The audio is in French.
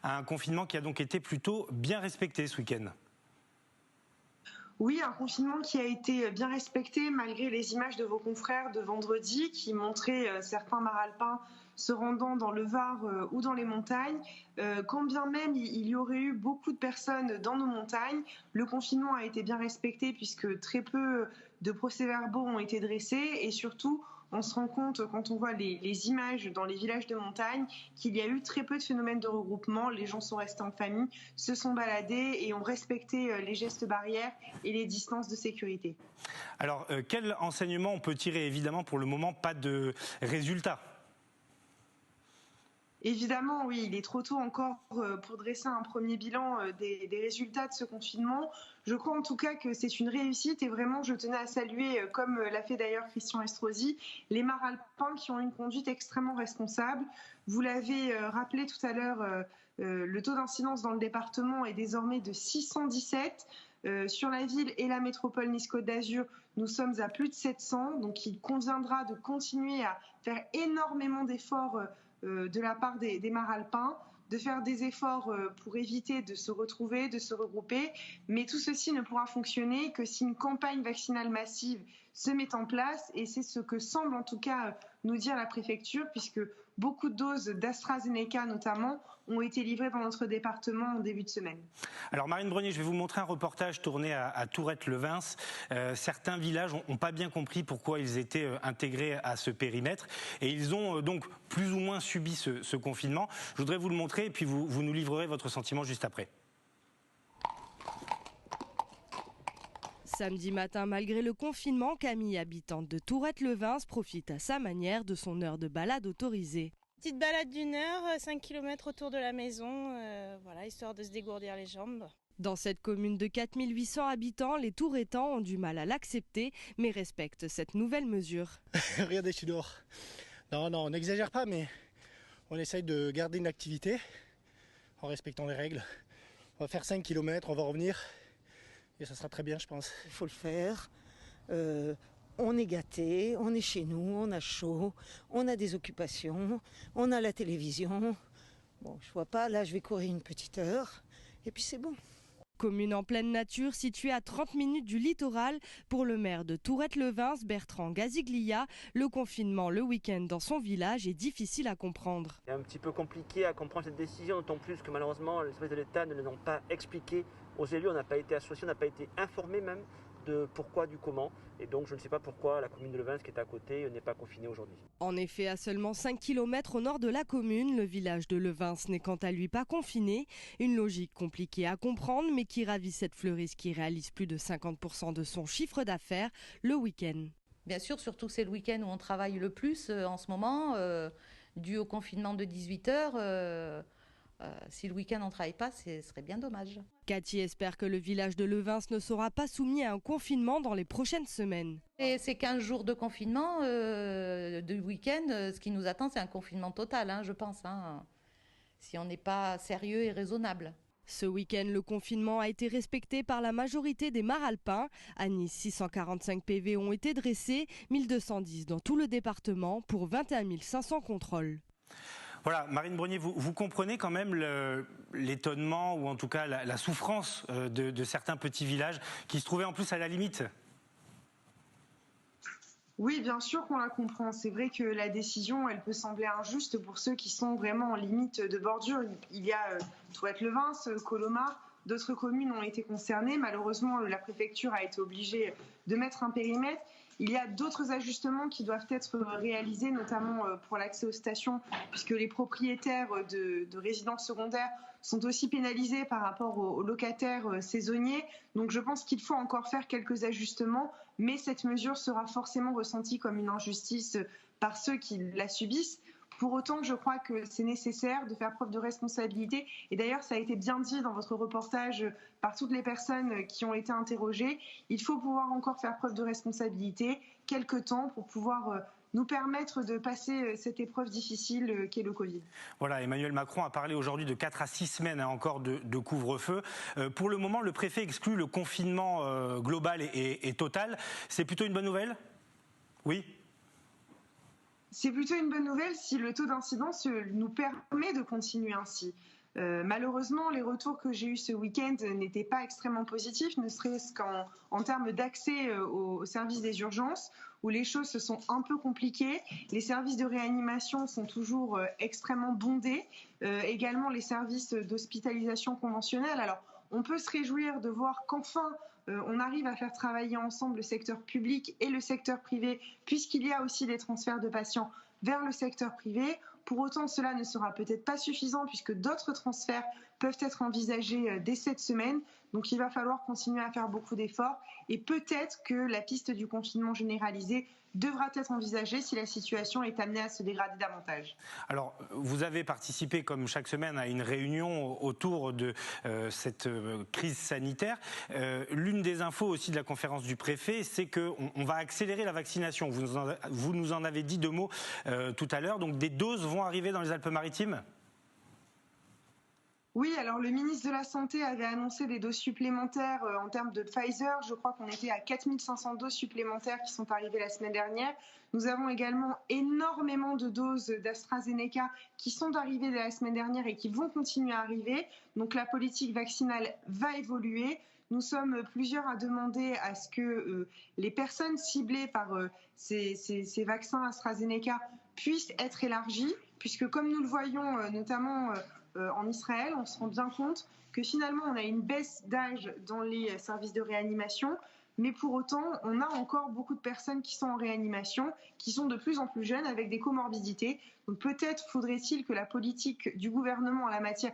Un confinement qui a donc été plutôt bien respecté ce week-end. Oui, un confinement qui a été bien respecté malgré les images de vos confrères de vendredi qui montraient certains maralpins se rendant dans le Var ou dans les montagnes. Quand bien même il y aurait eu beaucoup de personnes dans nos montagnes, le confinement a été bien respecté puisque très peu de procès-verbaux ont été dressés et surtout on se rend compte quand on voit les images dans les villages de montagne qu'il y a eu très peu de phénomènes de regroupement. Les gens sont restés en famille, se sont baladés et ont respecté les gestes barrières et les distances de sécurité. Alors, quel enseignement on peut tirer? Évidemment, pour le moment, pas de résultats. Évidemment, oui, il est trop tôt encore pour dresser un premier bilan des résultats de ce confinement. Je crois en tout cas que c'est une réussite et vraiment je tenais à saluer, comme l'a fait d'ailleurs Christian Estrosi, les maralpins qui ont une conduite extrêmement responsable. Vous l'avez rappelé tout à l'heure, le taux d'incidence dans le département est désormais de 617. Sur la ville et la métropole Nice-Côte d'Azur, nous sommes à plus de 700, donc il conviendra de continuer à faire énormément d'efforts de la part des maralpins, de faire des efforts pour éviter de se retrouver, de se regrouper. Mais tout ceci ne pourra fonctionner que si une campagne vaccinale massive se met en place. Et c'est ce que semble en tout cas nous dire la préfecture, puisque beaucoup de doses d'AstraZeneca notamment ont été livrées dans notre département en début de semaine. Alors Marine Brenier, je vais vous montrer un reportage tourné à Tourette-le-Vins. Certains villages n'ont pas bien compris pourquoi ils étaient intégrés à ce périmètre et ils ont donc plus ou moins subi ce confinement. Je voudrais vous le montrer et puis vous nous livrerez votre sentiment juste après. Samedi matin, malgré le confinement, Camille, habitante de Tourette-le-Vins, profite à sa manière de son heure de balade autorisée. Petite balade d'1 heure, 5 km autour de la maison, voilà, histoire de se dégourdir les jambes. Dans cette commune de 4800 habitants, les Tourettans ont du mal à l'accepter, mais respectent cette nouvelle mesure. Regardez, je suis dehors. Non, on n'exagère pas, mais on essaye de garder une activité en respectant les règles. On va faire 5 km, on va revenir et ça sera très bien, je pense. Il faut le faire. On est gâtés, on est chez nous, on a chaud, on a des occupations, on a la télévision. Bon, je vois pas, là je vais courir une petite heure et puis c'est bon. Commune en pleine nature, située à 30 minutes du littoral, pour le maire de Tourette-le-Vins, Bertrand Gaziglia, le confinement le week-end dans son village est difficile à comprendre. C'est un petit peu compliqué à comprendre cette décision, d'autant plus que malheureusement les services de l'État ne l'ont pas expliqué aux élus, on n'a pas été associés, on n'a pas été informés même de pourquoi, du comment. Et donc je ne sais pas pourquoi la commune de Levins qui est à côté n'est pas confinée aujourd'hui. En effet, à seulement 5 km au nord de la commune, le village de Levins n'est quant à lui pas confiné. Une logique compliquée à comprendre mais qui ravit cette fleuriste qui réalise plus de 50% de son chiffre d'affaires le week-end. Bien sûr, surtout que c'est le week-end où on travaille le plus en ce moment, dû au confinement de 18 heures. Si le week-end on ne travaille pas, ce serait bien dommage. Cathy espère que le village de Levins ne sera pas soumis à un confinement dans les prochaines semaines. Et ces 15 jours de confinement, de week-end, ce qui nous attend, c'est un confinement total, je pense, si on n'est pas sérieux et raisonnable. Ce week-end, le confinement a été respecté par la majorité des maralpins. À Nice, 645 PV ont été dressés, 1210 dans tout le département pour 21 500 contrôles. Voilà, Marine Brenier, vous comprenez quand même l'étonnement ou en tout cas la souffrance de certains petits villages qui se trouvaient en plus à la limite. Oui, bien sûr qu'on la comprend. C'est vrai que la décision, elle peut sembler injuste pour ceux qui sont vraiment en limite de bordure. Il y a Tourette-le-Vins, Colomar, d'autres communes ont été concernées. Malheureusement, la préfecture a été obligée de mettre un périmètre. Il y a d'autres ajustements qui doivent être réalisés, notamment pour l'accès aux stations, puisque les propriétaires de résidences secondaires sont aussi pénalisés par rapport aux locataires saisonniers. Donc je pense qu'il faut encore faire quelques ajustements, mais cette mesure sera forcément ressentie comme une injustice par ceux qui la subissent. Pour autant, je crois que c'est nécessaire de faire preuve de responsabilité. Et d'ailleurs, ça a été bien dit dans votre reportage par toutes les personnes qui ont été interrogées. Il faut pouvoir encore faire preuve de responsabilité quelque temps pour pouvoir nous permettre de passer cette épreuve difficile qu'est le Covid. Voilà, Emmanuel Macron a parlé aujourd'hui de 4 à 6 semaines encore de couvre-feu. Pour le moment, le préfet exclut le confinement global et total. C'est plutôt une bonne nouvelle ? Oui ? C'est plutôt une bonne nouvelle si le taux d'incidence nous permet de continuer ainsi. Malheureusement, les retours que j'ai eus ce week-end n'étaient pas extrêmement positifs, ne serait-ce qu'en termes d'accès aux services des urgences, où les choses se sont un peu compliquées. Les services de réanimation sont toujours extrêmement bondés, également les services d'hospitalisation conventionnelle. Alors, on peut se réjouir de voir qu'enfin, on arrive à faire travailler ensemble le secteur public et le secteur privé, puisqu'il y a aussi des transferts de patients vers le secteur privé. Pour autant, cela ne sera peut-être pas suffisant puisque d'autres transferts peuvent être envisagés dès cette semaine. Donc il va falloir continuer à faire beaucoup d'efforts et peut-être que la piste du confinement généralisé devra être envisagée si la situation est amenée à se dégrader davantage. Alors, vous avez participé, comme chaque semaine, à une réunion autour de cette crise sanitaire. L'une des infos aussi de la conférence du préfet, c'est qu'on va accélérer la vaccination. Vous nous en avez dit 2 mots tout à l'heure. Donc, des doses vont arriver dans les Alpes-Maritimes ? Oui, alors le ministre de la Santé avait annoncé des doses supplémentaires en termes de Pfizer. Je crois qu'on était à 4500 doses supplémentaires qui sont arrivées la semaine dernière. Nous avons également énormément de doses d'AstraZeneca qui sont arrivées la semaine dernière et qui vont continuer à arriver. Donc la politique vaccinale va évoluer. Nous sommes plusieurs à demander à ce que les personnes ciblées par ces vaccins AstraZeneca puissent être élargies, puisque comme nous le voyons notamment en Israël, on se rend bien compte que finalement on a une baisse d'âge dans les services de réanimation, mais pour autant on a encore beaucoup de personnes qui sont en réanimation, qui sont de plus en plus jeunes avec des comorbidités. Donc peut-être faudrait-il que la politique du gouvernement en la matière